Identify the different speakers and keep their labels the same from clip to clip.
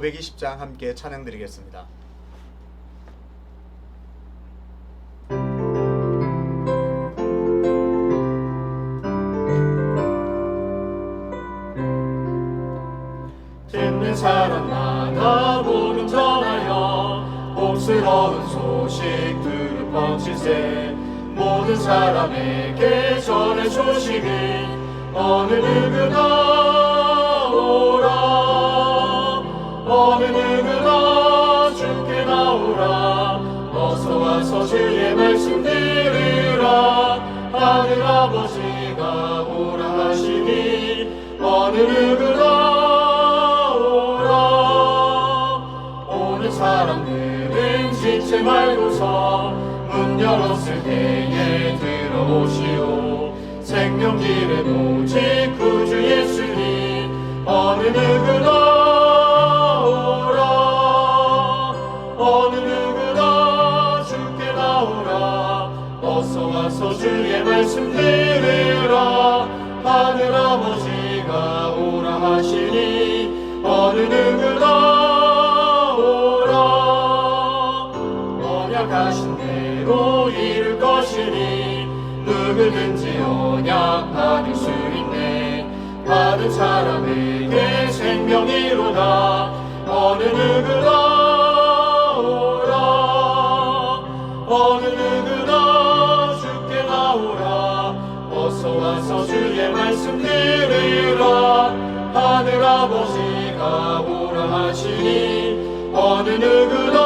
Speaker 1: 520장 함께 찬양드리겠습니다.
Speaker 2: 듣는 사람마다 복음 전하여 복스러운 소식 들을 뻗치세. 모든 사람에게 전해 소식이 어느 누구나 오라. 어느 누구나 주께 나오라. 어서 와서 주의 말씀 들으라. 하늘 아버지가 오라 하시니 어느 누구나 오라. 오는 사람들은 지체 말고서 문 열었을 때에 들어오시오. 생명길은 오직 구주 예수님 어느 누구나 오라. 어느 누구나 주께 나오라. 어서 와서 주의 말씀 들으라. 하늘 아버지가 오라 하시니 어느 누구나 오라. 언약하신 대로 이룰 것이니 누구든지 언약 받을 수 있네. 받은 사람에게 생명이로다. 어느 누구나 오라. 어느 누구나 주께 나오라. 어서 와서 주의 말씀 들으라. 하늘 아버지가 오라 하시니 어느 누구나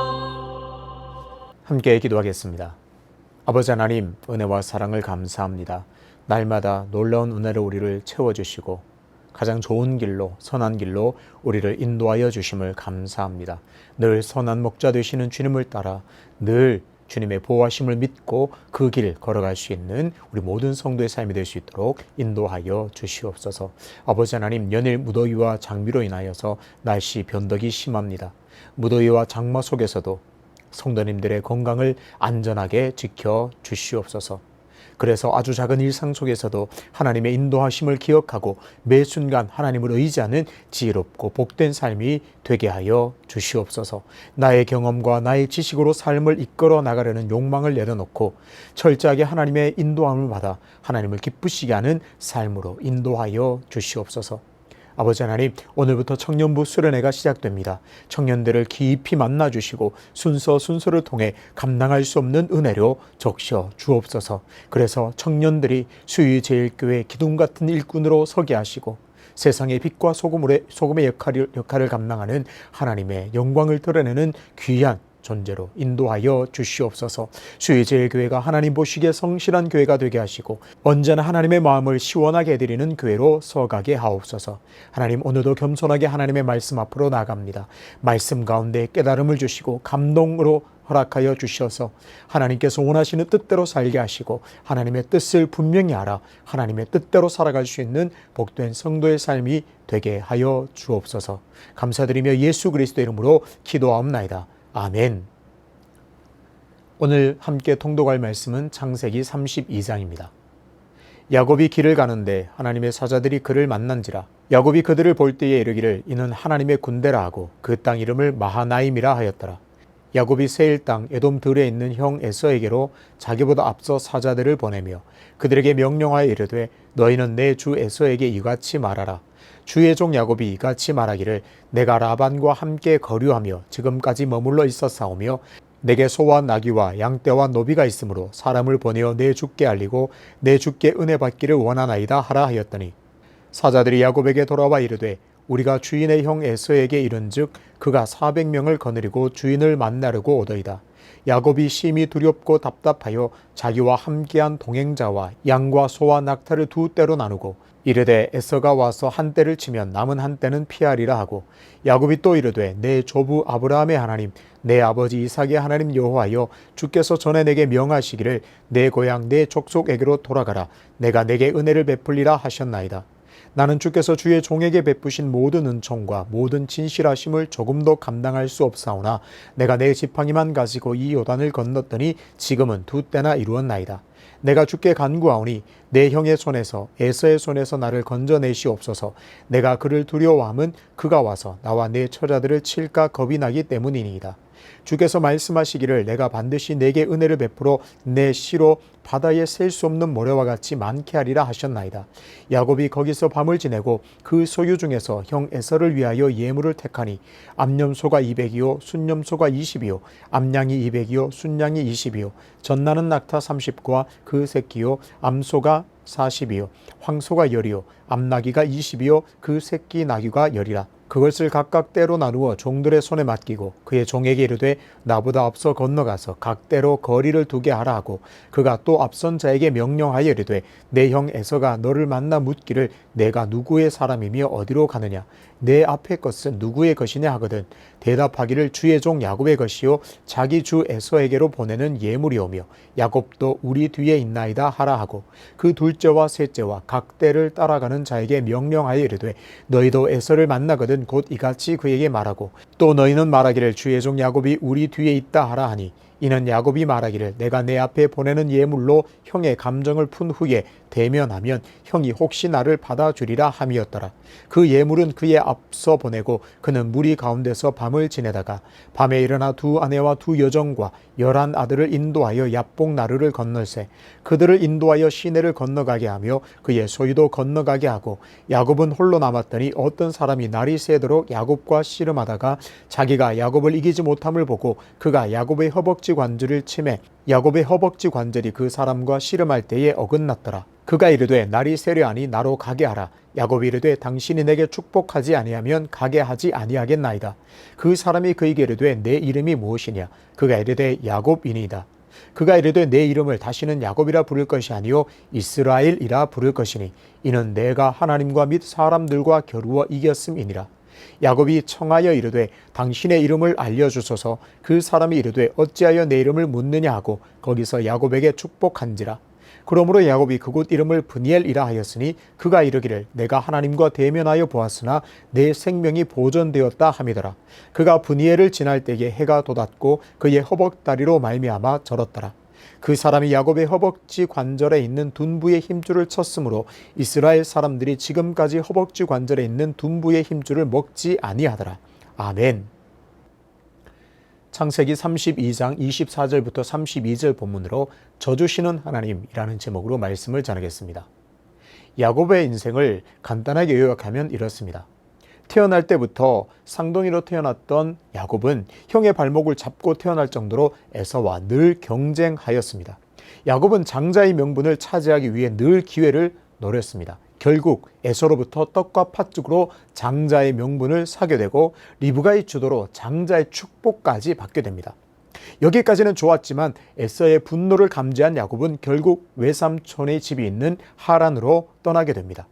Speaker 2: 오라.
Speaker 3: 함께 기도하겠습니다. 아버지 하나님, 은혜와 사랑을 감사합니다. 날마다 놀라운 은혜로 우리를 채워주시고 가장 좋은 길로, 선한 길로 우리를 인도하여 주심을 감사합니다. 늘 선한 목자 되시는 주님을 따라 늘 주님의 보호하심을 믿고 그 길 걸어갈 수 있는 우리 모든 성도의 삶이 될 수 있도록 인도하여 주시옵소서. 아버지 하나님, 연일 무더위와 장미로 인하여서 날씨 변덕이 심합니다. 무더위와 장마 속에서도 성도님들의 건강을 안전하게 지켜 주시옵소서. 그래서 아주 작은 일상 속에서도 하나님의 인도하심을 기억하고 매 순간 하나님을 의지하는 지혜롭고 복된 삶이 되게 하여 주시옵소서. 나의 경험과 나의 지식으로 삶을 이끌어 나가려는 욕망을 내려놓고 철저하게 하나님의 인도함을 받아 하나님을 기쁘시게 하는 삶으로 인도하여 주시옵소서. 아버지 하나님, 오늘부터 청년부 수련회가 시작됩니다. 청년들을 깊이 만나주시고 순서를 통해 감당할 수 없는 은혜로 적셔 주옵소서. 그래서 청년들이 수유제일교회 기둥 같은 일꾼으로 서게 하시고 세상의 빛과 소금의 역할을 감당하는 하나님의 영광을 드러내는 귀한 존재로 인도하여 주시옵소서. 수유제일교회가 하나님 보시기에 성실한 교회가 되게 하시고 언제나 하나님의 마음을 시원하게 해드리는 교회로 서가게 하옵소서. 하나님, 오늘도 겸손하게 하나님의 말씀 앞으로 나갑니다. 말씀 가운데 깨달음을 주시고 감동으로 허락하여 주셔서 하나님께서 원하시는 뜻대로 살게 하시고 하나님의 뜻을 분명히 알아 하나님의 뜻대로 살아갈 수 있는 복된 성도의 삶이 되게 하여 주옵소서. 감사드리며 예수 그리스도의 이름으로 기도하옵나이다. 아멘. 오늘 함께 통독할 말씀은 창세기 32장입니다. 야곱이 길을 가는데 하나님의 사자들이 그를 만난지라. 야곱이 그들을 볼 때에 이르기를 이는 하나님의 군대라 하고 그 땅 이름을 마하나임이라 하였더라. 야곱이 세일 땅 에돔 들에 있는 형 에서에게로 자기보다 앞서 사자들을 보내며 그들에게 명령하여 이르되 너희는 내 주 에서에게 이같이 말하라. 주의 종 야곱이 이같이 말하기를 내가 라반과 함께 거류하며 지금까지 머물러 있었사오며 내게 소와 나귀와 양떼와 노비가 있으므로 사람을 보내어 내 주께 알리고 내 주께 은혜 받기를 원하나이다 하라 하였더니 사자들이 야곱에게 돌아와 이르되 우리가 주인의 형 에서에게 이른즉 그가 400명을 거느리고 주인을 만나려고 오더이다. 야곱이 심히 두렵고 답답하여 자기와 함께한 동행자와 양과 소와 낙타를 두 떼로 나누고 이르되 에서가 와서 한 떼를 치면 남은 한 떼는 피하리라 하고 야곱이 또 이르되 내 조부 아브라함의 하나님 내 아버지 이삭의 하나님 여호와여 주께서 전에 내게 명하시기를 내 고향 내 족속에게로 돌아가라 내가 내게 은혜를 베풀리라 하셨나이다. 나는 주께서 주의 종에게 베푸신 모든 은총과 모든 진실하심을 조금도 감당할 수 없사오나 내가 내 지팡이만 가지고 이 요단을 건넜더니 지금은 두 때나 이루었나이다. 내가 주께 간구하오니 내 형의 손에서 에서의 손에서 나를 건져내시옵소서. 내가 그를 두려워함은 그가 와서 나와 내 처자들을 칠까 겁이 나기 때문이니이다. 주께서 말씀하시기를 내가 반드시 내게 은혜를 베풀어 내 시로 바다에 셀 수 없는 모래와 같이 많게 하리라 하셨나이다. 야곱이 거기서 밤을 지내고 그 소유 중에서 형 에서를 위하여 예물을 택하니 암염소가 200이요 순염소가 20이요 암양이 200이요 순양이 20이요 젖나는 낙타 30과 그 새끼요 암소가 40이요 황소가 10이요 암나귀가 20이요 그 새끼 나귀가 10이라. 그것을 각각 때로 나누어 종들의 손에 맡기고 그의 종에게 이르되 나보다 앞서 건너가서 각 때로 거리를 두게 하라 하고 그가 또 앞선 자에게 명령하여 이르되 내 형 에서가 너를 만나 묻기를 내가 누구의 사람이며 어디로 가느냐 내 앞의 것은 누구의 것이냐 하거든 대답하기를 주의 종 야곱의 것이요 자기 주 에서에게로 보내는 예물이오며 야곱도 우리 뒤에 있나이다 하라 하고 그 둘째와 셋째와 각 때를 따라가는 자에게 명령하여 이르되 너희도 에서를 만나거든 곧 이같이 그에게 말하고 또 너희는 말하기를 주의 종 야곱이 우리 뒤에 있다 하라 하니 이는 야곱이 말하기를 내가 내 앞에 보내는 예물로 형의 감정을 푼 후에 대면하면 형이 혹시 나를 받아주리라 함이었더라. 그 예물은 그의 앞서 보내고 그는 무리 가운데서 밤을 지내다가 밤에 일어나 두 아내와 두 여종과 11 아들을 인도하여 야복 나루를 건널세 그들을 인도하여 시내를 건너가게 하며 그의 소유도 건너가게 하고 야곱은 홀로 남았더니 어떤 사람이 날이 새도록 야곱과 씨름하다가 자기가 야곱을 이기지 못함을 보고 그가 야곱의 허벅지 관절을 치매 야곱의 허벅지 관절이 그 사람과 씨름할 때에 어긋났더라. 그가 이르되 날이 세려하니 나로 가게 하라. 야곱이 이르되 당신이 내게 축복하지 아니하면 가게 하지 아니하겠나이다. 그 사람이 그에게 이르되 내 이름이 무엇이냐. 그가 이르되 야곱이니이다. 그가 이르되 내 이름을 다시는 야곱이라 부를 것이 아니요 이스라엘이라 부를 것이니 이는 내가 하나님과 및 사람들과 겨루어 이겼음이니라. 야곱이 청하여 이르되 당신의 이름을 알려주소서. 그 사람이 이르되 어찌하여 내 이름을 묻느냐 하고 거기서 야곱에게 축복한지라. 그러므로 야곱이 그곳 이름을 브니엘이라 하였으니 그가 이르기를 내가 하나님과 대면하여 보았으나 내 생명이 보존되었다 함이더라. 그가 브니엘을 지날 때에 해가 돋았고 그의 허벅다리로 말미암아 절었더라. 그 사람이 야곱의 허벅지 관절에 있는 둔부의 힘줄을 쳤으므로 이스라엘 사람들이 지금까지 허벅지 관절에 있는 둔부의 힘줄을 먹지 아니하더라. 아멘. 창세기 32장 24절부터 32절 본문으로 저주시는 하나님이라는 제목으로 말씀을 전하겠습니다. 야곱의 인생을 간단하게 요약하면 이렇습니다. 태어날 때부터 쌍둥이로 태어났던 야곱은 형의 발목을 잡고 태어날 정도로 에서와 늘 경쟁하였습니다. 야곱은 장자의 명분을 차지하기 위해 늘 기회를 노렸습니다. 결국 에서로부터 떡과 팥죽으로 장자의 명분을 사게 되고 리브가의 주도로 장자의 축복까지 받게 됩니다. 여기까지는 좋았지만 에서의 분노를 감지한 야곱은 결국 외삼촌의 집이 있는 하란으로 떠나게 됩니다.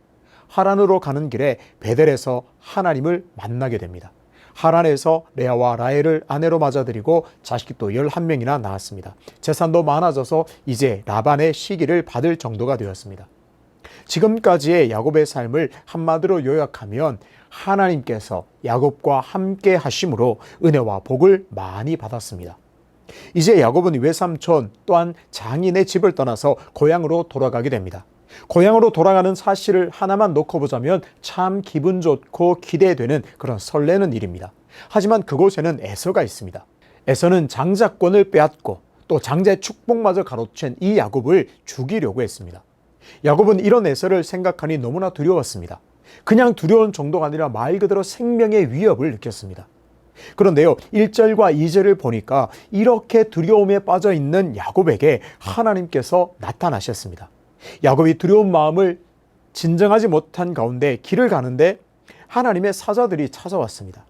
Speaker 3: 하란으로 가는 길에 베델에서 하나님을 만나게 됩니다. 하란에서 레아와 라헬을 아내로 맞아들이고 자식도 11명이나 낳았습니다. 재산도 많아져서 이제 라반의 시기를 받을 정도가 되었습니다. 지금까지의 야곱의 삶을 한마디로 요약하면 하나님께서 야곱과 함께 하심으로 은혜와 복을 많이 받았습니다. 이제 야곱은 외삼촌 또한 장인의 집을 떠나서 고향으로 돌아가게 됩니다. 고향으로 돌아가는 사실을 하나만 놓고 보자면 참 기분 좋고 기대되는 그런 설레는 일입니다. 하지만 그곳에는 에서가 있습니다. 에서는 장자권을 빼앗고 또 장자의 축복마저 가로챈 이 야곱을 죽이려고 했습니다. 야곱은 이런 에서를 생각하니 너무나 두려웠습니다. 그냥 두려운 정도가 아니라 말 그대로 생명의 위협을 느꼈습니다. 그런데요, 1절과 2절을 보니까 이렇게 두려움에 빠져 있는 야곱에게 하나님께서 나타나셨습니다. 야곱이 두려운 마음을 진정하지 못한 가운데 길을 가는데 하나님의 사자들이 찾아왔습니다.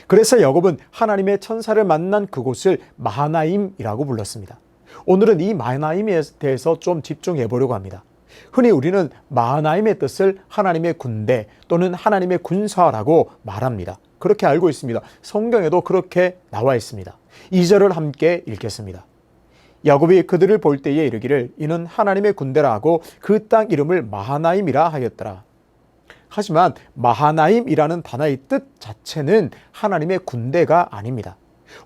Speaker 3: 그래서 야곱은 하나님의 천사를 만난 그곳을 마하나임이라고 불렀습니다. 오늘은 이 마하나임에 대해서 좀 집중해 보려고 합니다. 흔히 우리는 마하나임의 뜻을 하나님의 군대 또는 하나님의 군사라고 말합니다. 그렇게 알고 있습니다. 성경에도 그렇게 나와 있습니다. 2절을 함께 읽겠습니다. 야곱이 그들을 볼 때에 이르기를 이는 하나님의 군대라 하고 그 땅 이름을 마하나임이라 하였더라. 하지만 마하나임이라는 단어의 뜻 자체는 하나님의 군대가 아닙니다.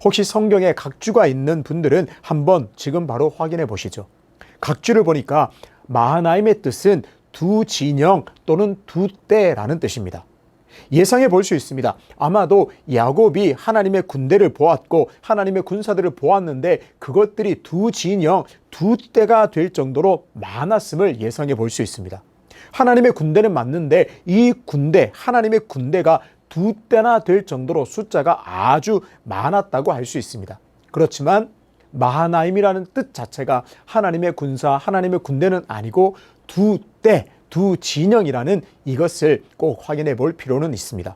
Speaker 3: 혹시 성경에 각주가 있는 분들은 한번 지금 바로 확인해 보시죠. 각주를 보니까 마하나임의 뜻은 두 진영 또는 두 때라는 뜻입니다. 예상해 볼 수 있습니다. 아마도 야곱이 하나님의 군대를 보았고 하나님의 군사들을 보았는데 그것들이 두 진영, 두 때가 될 정도로 많았음을 예상해 볼 수 있습니다. 하나님의 군대는 맞는데 이 군대, 하나님의 군대가 두 때나 될 정도로 숫자가 아주 많았다고 할 수 있습니다. 그렇지만 마하나임이라는 뜻 자체가 하나님의 군사, 하나님의 군대는 아니고 두 때, 두 진영이라는 이것을 꼭 확인해 볼 필요는 있습니다.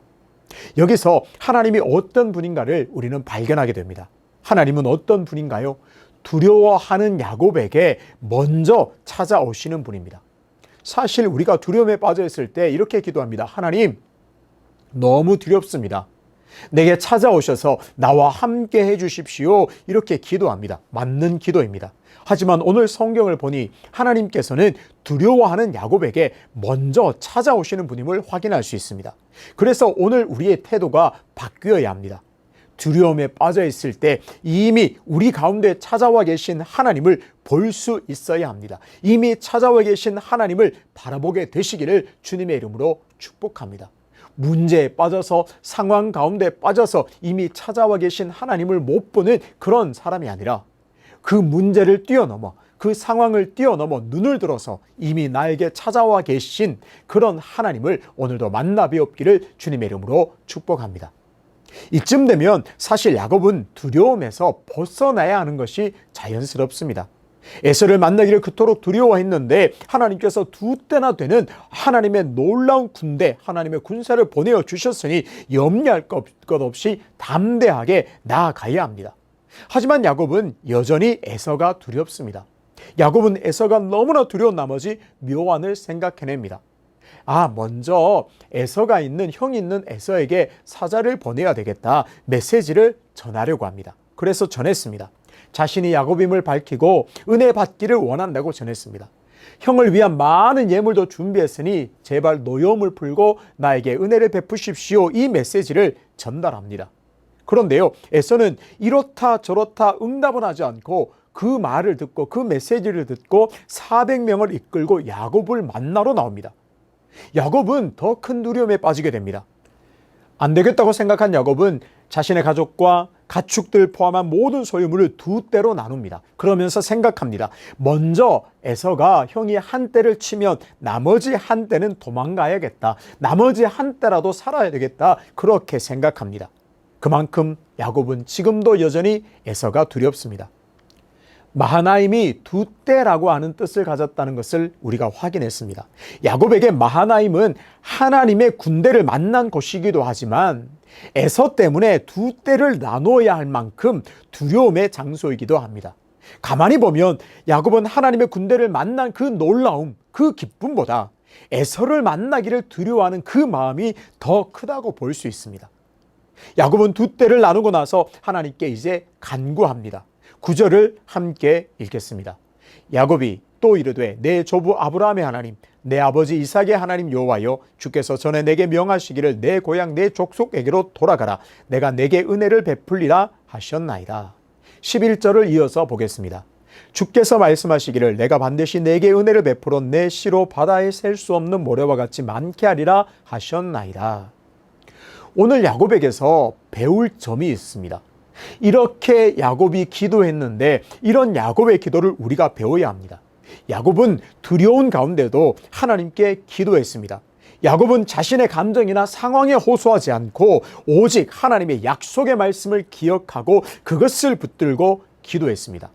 Speaker 3: 여기서 하나님이 어떤 분인가를 우리는 발견하게 됩니다. 하나님은 어떤 분인가요? 두려워하는 야곱에게 먼저 찾아오시는 분입니다. 사실 우리가 두려움에 빠져 있을 때 이렇게 기도합니다. 하나님, 너무 두렵습니다. 내게 찾아오셔서 나와 함께 해주십시오. 이렇게 기도합니다. 맞는 기도입니다. 하지만 오늘 성경을 보니 하나님께서는 두려워하는 야곱에게 먼저 찾아오시는 분임을 확인할 수 있습니다. 그래서 오늘 우리의 태도가 바뀌어야 합니다. 두려움에 빠져 있을 때 이미 우리 가운데 찾아와 계신 하나님을 볼 수 있어야 합니다. 이미 찾아와 계신 하나님을 바라보게 되시기를 주님의 이름으로 축복합니다. 문제에 빠져서 상황 가운데 빠져서 이미 찾아와 계신 하나님을 못 보는 그런 사람이 아니라 그 문제를 뛰어넘어 그 상황을 뛰어넘어 눈을 들어서 이미 나에게 찾아와 계신 그런 하나님을 오늘도 만나 뵈옵기를 주님의 이름으로 축복합니다. 이쯤 되면 사실 야곱은 두려움에서 벗어나야 하는 것이 자연스럽습니다. 에서를 만나기를 그토록 두려워했는데 하나님께서 두 때나 되는 하나님의 놀라운 군대, 하나님의 군사를 보내어 주셨으니 염려할 것 없이 담대하게 나아가야 합니다. 하지만 야곱은 여전히 에서가 두렵습니다. 야곱은 에서가 너무나 두려운 나머지 묘안을 생각해냅니다. 먼저 에서가 있는, 형이 있는 에서에게 사자를 보내야 되겠다. 메시지를 전하려고 합니다. 그래서 전했습니다. 자신이 야곱임을 밝히고 은혜 받기를 원한다고 전했습니다. 형을 위한 많은 예물도 준비했으니 제발 노여움을 풀고 나에게 은혜를 베푸십시오. 이 메시지를 전달합니다. 그런데요, 에서는 이렇다 저렇다 응답은 하지 않고 그 말을 듣고 그 메시지를 듣고 400명을 이끌고 야곱을 만나러 나옵니다. 야곱은 더 큰 두려움에 빠지게 됩니다. 안 되겠다고 생각한 야곱은 자신의 가족과 가축들 포함한 모든 소유물을 두 때로 나눕니다. 그러면서 생각합니다. 먼저 에서가 형이 한 때를 치면 나머지 한 때는 도망가야겠다. 나머지 한 때라도 살아야 되겠다. 그렇게 생각합니다. 그만큼 야곱은 지금도 여전히 에서가 두렵습니다. 마하나임이 두 때라고 하는 뜻을 가졌다는 것을 우리가 확인했습니다. 야곱에게 마하나임은 하나님의 군대를 만난 곳이기도 하지만 에서 때문에 두 때를 나누어야 할 만큼 두려움의 장소이기도 합니다. 가만히 보면 야곱은 하나님의 군대를 만난 그 놀라움, 그 기쁨보다 에서를 만나기를 두려워하는 그 마음이 더 크다고 볼 수 있습니다. 야곱은 두 때를 나누고 나서 하나님께 이제 간구합니다. 9절을 함께 읽겠습니다. 야곱이 또 이르되 내 조부 아브라함의 하나님, 내 아버지 이삭의 하나님 여호와여, 주께서 전에 내게 명하시기를 내 고향 내 족속에게로 돌아가라. 내가 내게 은혜를 베풀리라 하셨나이다. 11절을 이어서 보겠습니다. 주께서 말씀하시기를 내가 반드시 내게 은혜를 베풀어 내 시로 바다에 셀 수 없는 모래와 같이 많게 하리라 하셨나이다. 오늘 야곱에게서 배울 점이 있습니다. 이렇게 야곱이 기도했는데 이런 야곱의 기도를 우리가 배워야 합니다. 야곱은 두려운 가운데도 하나님께 기도했습니다. 야곱은 자신의 감정이나 상황에 호소하지 않고 오직 하나님의 약속의 말씀을 기억하고 그것을 붙들고 기도했습니다.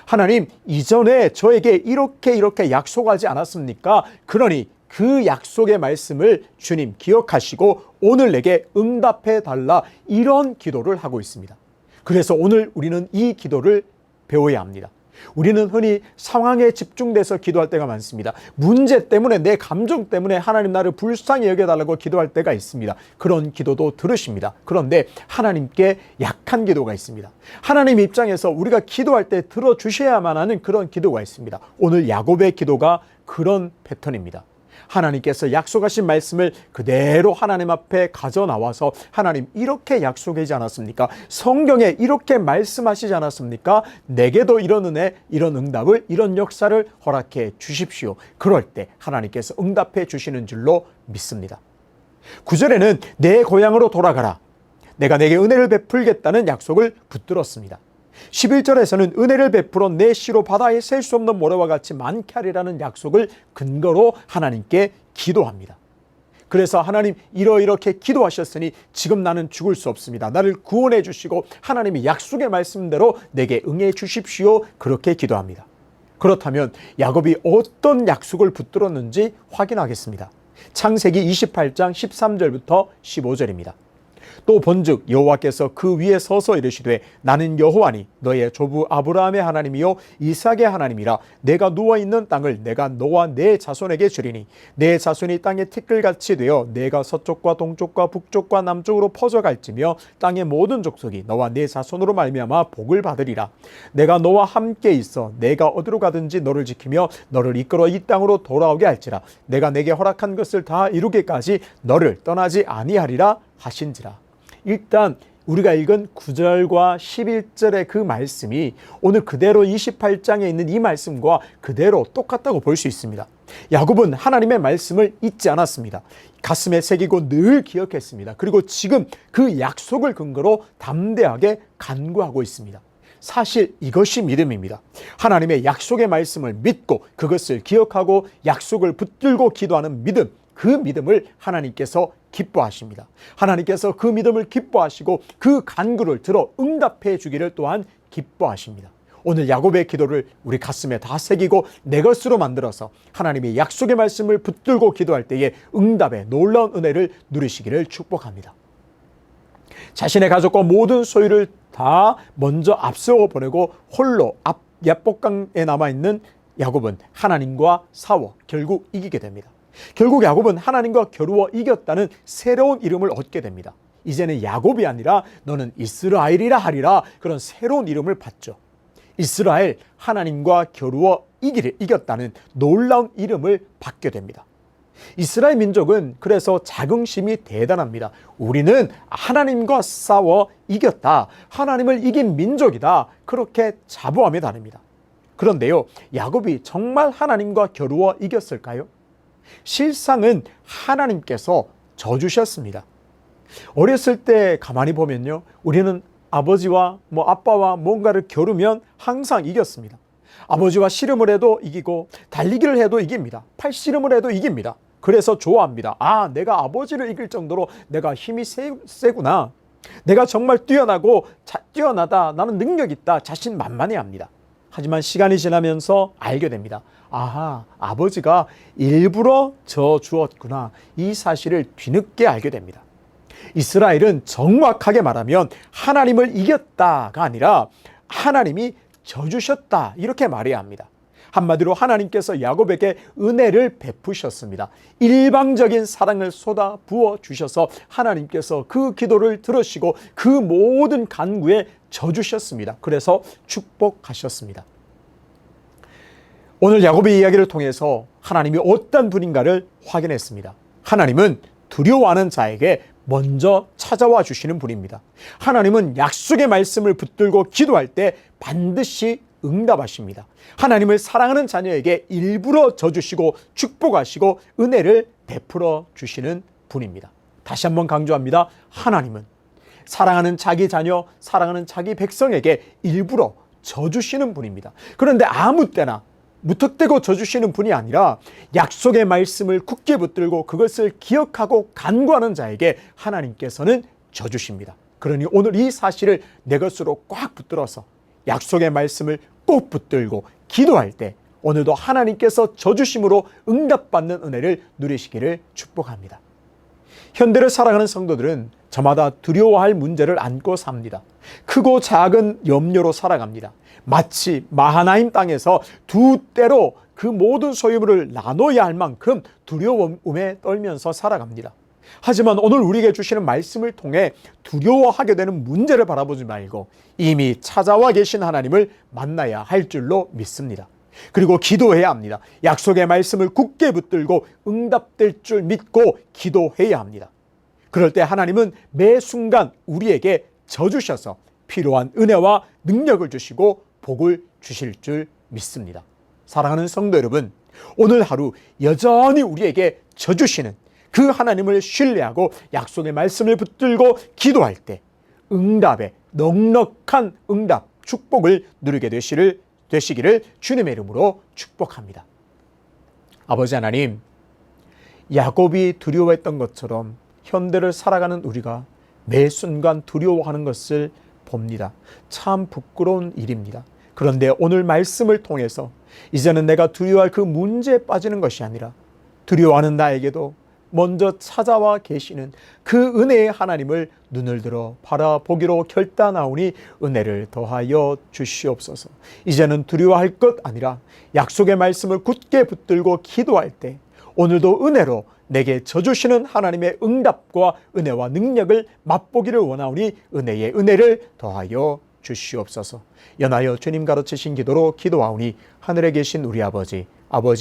Speaker 3: 하나님, 이전에 저에게 이렇게 약속하지 않았습니까? 그러니 그 약속의 말씀을 주님 기억하시고 오늘 내게 응답해 달라, 이런 기도를 하고 있습니다. 그래서 오늘 우리는 이 기도를 배워야 합니다. 우리는 흔히 상황에 집중돼서 기도할 때가 많습니다. 문제 때문에, 내 감정 때문에 하나님 나를 불쌍히 여겨달라고 기도할 때가 있습니다. 그런 기도도 들으십니다. 그런데 하나님께 약한 기도가 있습니다. 하나님 입장에서 우리가 기도할 때 들어주셔야만 하는 그런 기도가 있습니다. 오늘 야곱의 기도가 그런 패턴입니다. 하나님께서 약속하신 말씀을 그대로 하나님 앞에 가져 나와서 하나님 이렇게 약속하지 않았습니까? 성경에 이렇게 말씀하시지 않았습니까? 내게도 이런 은혜, 이런 응답을, 이런 역사를 허락해 주십시오. 그럴 때 하나님께서 응답해 주시는 줄로 믿습니다. 9절에는 내 고향으로 돌아가라. 내가 내게 은혜를 베풀겠다는 약속을 붙들었습니다. 11절에서는 은혜를 베풀어 내 씨로 바다에 셀 수 없는 모래와 같이 많게 하리라는 약속을 근거로 하나님께 기도합니다. 그래서 하나님 이렇게 기도하셨으니 지금 나는 죽을 수 없습니다. 나를 구원해 주시고 하나님이 약속의 말씀대로 내게 응해 주십시오. 그렇게 기도합니다. 그렇다면 야곱이 어떤 약속을 붙들었는지 확인하겠습니다. 창세기 28장 13절부터 15절입니다. 또 본즉 여호와께서 그 위에 서서 이르시되 나는 여호와니 너의 조부 아브라함의 하나님이요 이삭의 하나님이라. 내가 누워있는 땅을 내가 너와 내 자손에게 주리니 내 자손이 땅의 티끌같이 되어 내가 서쪽과 동쪽과 북쪽과 남쪽으로 퍼져갈지며 땅의 모든 족속이 너와 내 자손으로 말미암아 복을 받으리라. 내가 너와 함께 있어 내가 어디로 가든지 너를 지키며 너를 이끌어 이 땅으로 돌아오게 할지라. 내가 내게 허락한 것을 다 이루기까지 너를 떠나지 아니하리라 하신지라. 일단 우리가 읽은 9절과 11절의 그 말씀이 오늘 그대로 28장에 있는 이 말씀과 그대로 똑같다고 볼 수 있습니다. 야곱은 하나님의 말씀을 잊지 않았습니다. 가슴에 새기고 늘 기억했습니다. 그리고 지금 그 약속을 근거로 담대하게 간구하고 있습니다. 사실 이것이 믿음입니다. 하나님의 약속의 말씀을 믿고 그것을 기억하고 약속을 붙들고 기도하는 믿음, 그 믿음을 하나님께서 기뻐하십니다. 하나님께서 그 믿음을 기뻐하시고 그 간구를 들어 응답해 주기를 또한 기뻐하십니다. 오늘 야곱의 기도를 우리 가슴에 다 새기고 내 것으로 만들어서 하나님의 약속의 말씀을 붙들고 기도할 때에 응답의 놀라운 은혜를 누리시기를 축복합니다. 자신의 가족과 모든 소유를 다 먼저 앞세워 보내고 홀로 앞 야복강에 남아있는 야곱은 하나님과 싸워 결국 이기게 됩니다. 결국 야곱은 하나님과 겨루어 이겼다는 새로운 이름을 얻게 됩니다. 이제는 야곱이 아니라 너는 이스라엘이라 하리라, 그런 새로운 이름을 받죠. 이스라엘, 하나님과 겨루어 이겼다는 놀라운 이름을 받게 됩니다. 이스라엘 민족은 그래서 자긍심이 대단합니다. 우리는 하나님과 싸워 이겼다. 하나님을 이긴 민족이다. 그렇게 자부하며 다닙니다. 그런데요, 야곱이 정말 하나님과 겨루어 이겼을까요? 실상은 하나님께서 져주셨습니다. 어렸을 때 가만히 보면요, 우리는 아버지와 아빠와 뭔가를 겨루면 항상 이겼습니다. 아버지와 씨름을 해도 이기고 달리기를 해도 이깁니다. 팔씨름을 해도 이깁니다. 그래서 좋아합니다. 아, 내가 아버지를 이길 정도로 내가 힘이 세구나. 내가 정말 뛰어나다. 나는 능력 있다. 자신만만해합니다. 하지만 시간이 지나면서 알게 됩니다. 아하, 아버지가 일부러 져주었구나. 이 사실을 뒤늦게 알게 됩니다. 이스라엘은 정확하게 말하면 하나님을 이겼다가 아니라 하나님이 져주셨다, 이렇게 말해야 합니다. 한마디로 하나님께서 야곱에게 은혜를 베푸셨습니다. 일방적인 사랑을 쏟아 부어 주셔서 하나님께서 그 기도를 들으시고 그 모든 간구에 져주셨습니다. 그래서 축복하셨습니다. 오늘 야곱의 이야기를 통해서 하나님이 어떤 분인가를 확인했습니다. 하나님은 두려워하는 자에게 먼저 찾아와 주시는 분입니다. 하나님은 약속의 말씀을 붙들고 기도할 때 반드시 응답하십니다. 하나님을 사랑하는 자녀에게 일부러 져주시고 축복하시고 은혜를 베풀어 주시는 분입니다. 다시 한번 강조합니다. 하나님은 사랑하는 자기 자녀, 사랑하는 자기 백성에게 일부러 져주시는 분입니다. 그런데 아무 때나 무턱대고 져주시는 분이 아니라 약속의 말씀을 굳게 붙들고 그것을 기억하고 간구하는 자에게 하나님께서는 져주십니다. 그러니 오늘 이 사실을 내 것으로 꽉 붙들어서 약속의 말씀을 꼭 붙들고 기도할 때 오늘도 하나님께서 져주심으로 응답받는 은혜를 누리시기를 축복합니다. 현대를 살아가는 성도들은 저마다 두려워할 문제를 안고 삽니다. 크고 작은 염려로 살아갑니다. 마치 마하나임 땅에서 두 때로 그 모든 소유물을 나눠야 할 만큼 두려움에 떨면서 살아갑니다. 하지만 오늘 우리에게 주시는 말씀을 통해 두려워하게 되는 문제를 바라보지 말고 이미 찾아와 계신 하나님을 만나야 할 줄로 믿습니다. 그리고 기도해야 합니다. 약속의 말씀을 굳게 붙들고 응답될 줄 믿고 기도해야 합니다. 그럴 때 하나님은 매 순간 우리에게 져주셔서 필요한 은혜와 능력을 주시고 복을 주실 줄 믿습니다. 사랑하는 성도 여러분, 오늘 하루 여전히 우리에게 져주시는 그 하나님을 신뢰하고 약속의 말씀을 붙들고 기도할 때 응답의 넉넉한 응답, 축복을 누리게 되시기를 주님의 이름으로 축복합니다. 아버지 하나님, 야곱이 두려워했던 것처럼 현대를 살아가는 우리가 매 순간 두려워하는 것을 봅니다. 참 부끄러운 일입니다. 그런데 오늘 말씀을 통해서 이제는 내가 두려워할 그 문제에 빠지는 것이 아니라 두려워하는 나에게도 먼저 찾아와 계시는 그 은혜의 하나님을 눈을 들어 바라보기로 결단하오니 은혜를 더하여 주시옵소서. 이제는 두려워할 것 아니라 약속의 말씀을 굳게 붙들고 기도할 때 오늘도 은혜로 내게 져주시는 하나님의 응답과 은혜와 능력을 맛보기를 원하오니 은혜의 은혜를 더하여 주시옵소서. 연하여 주님 가르치신 기도로 기도하오니 하늘에 계신 우리 아버지의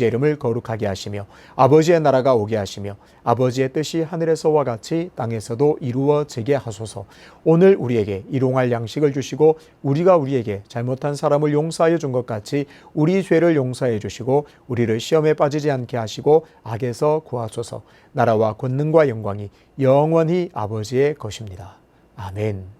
Speaker 3: 이름을 거룩하게 하시며 아버지의 나라가 오게 하시며 아버지의 뜻이 하늘에서와 같이 땅에서도 이루어지게 하소서. 오늘 우리에게 일용할 양식을 주시고 우리가 우리에게 잘못한 사람을 용서하여 준 것 같이 우리 죄를 용서해 주시고 우리를 시험에 빠지지 않게 하시고 악에서 구하소서. 나라와 권능과 영광이 영원히 아버지의 것입니다. 아멘.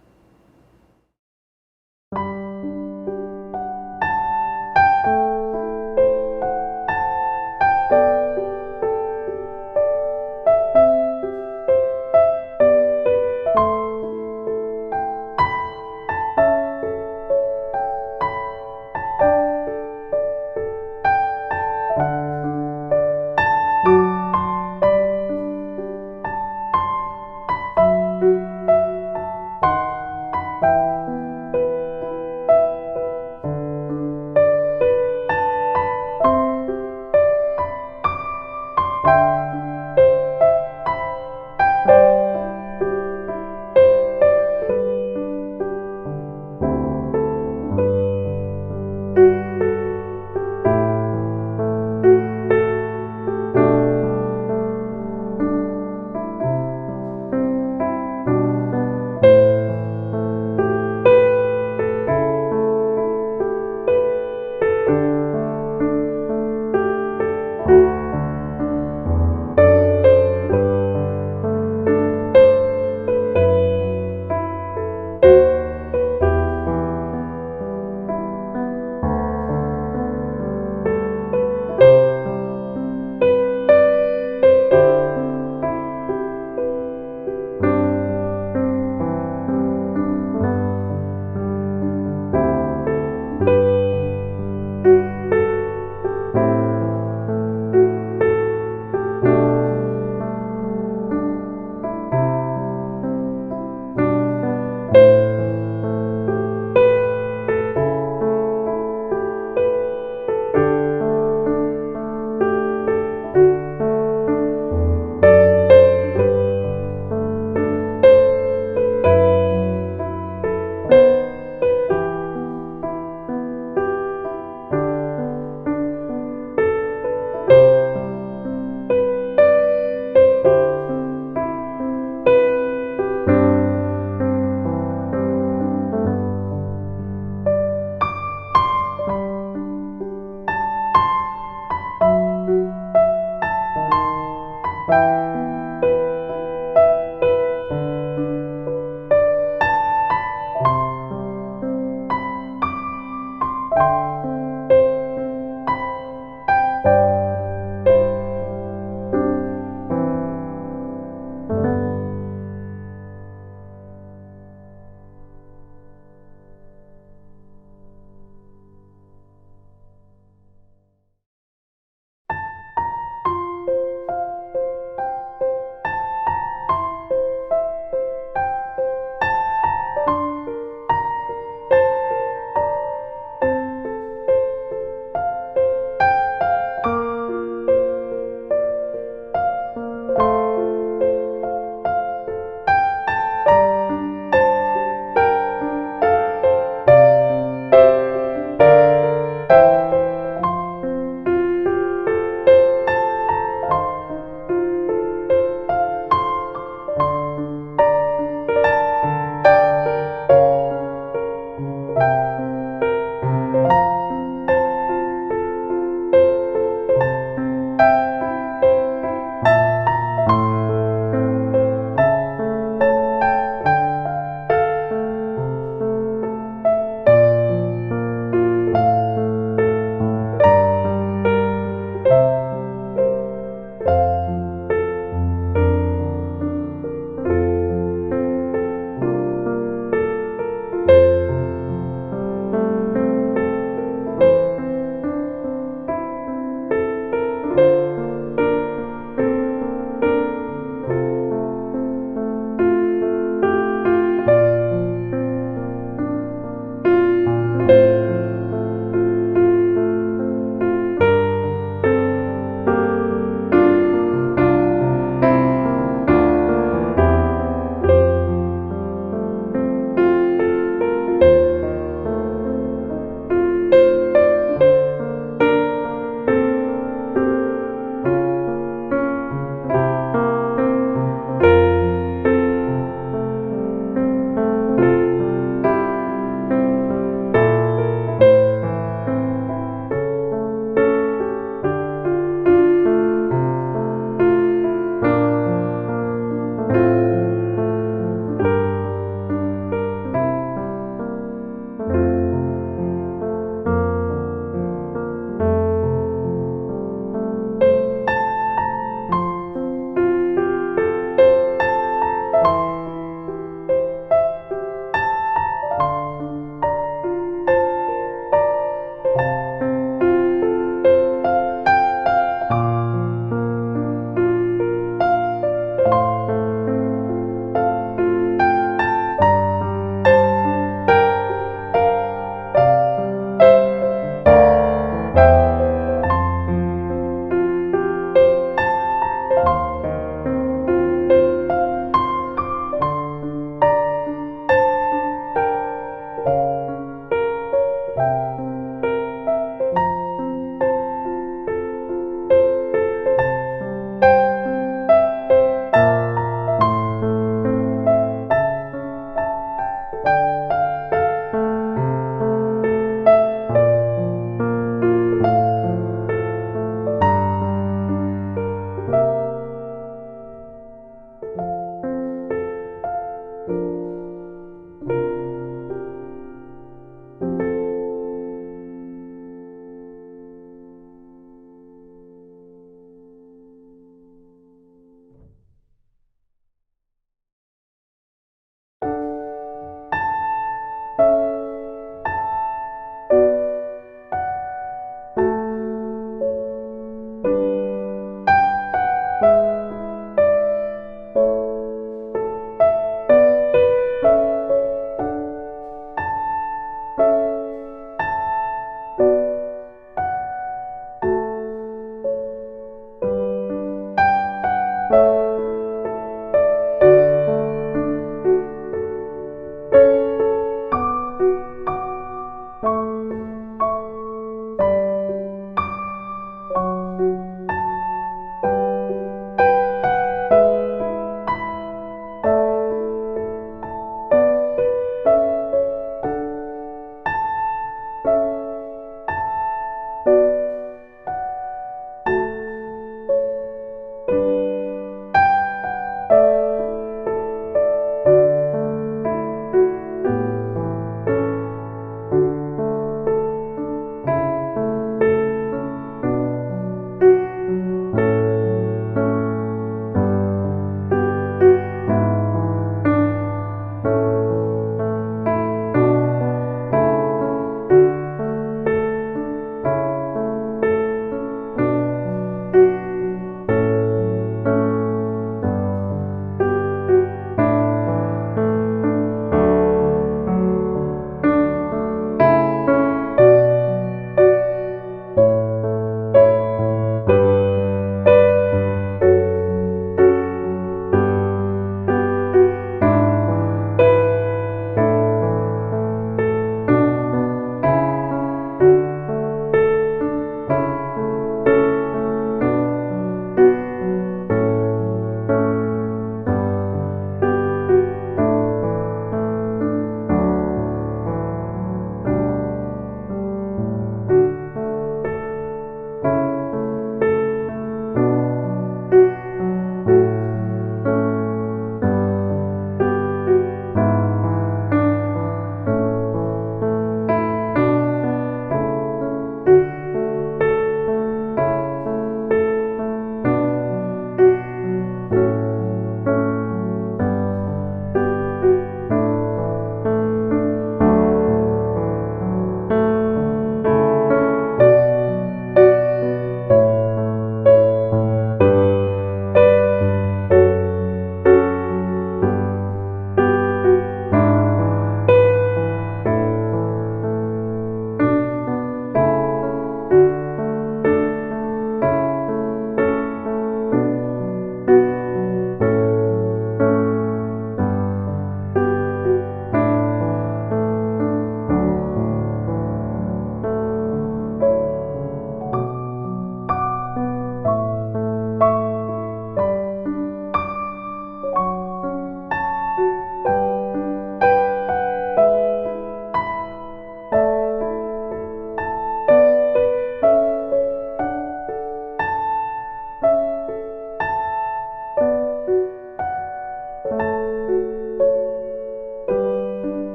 Speaker 3: 주옵소서.